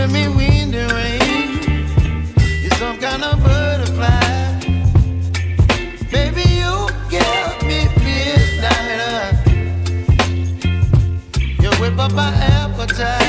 giving me wind and rain. You're some kind of butterfly. Baby, you give me midnight. You whip up my appetite.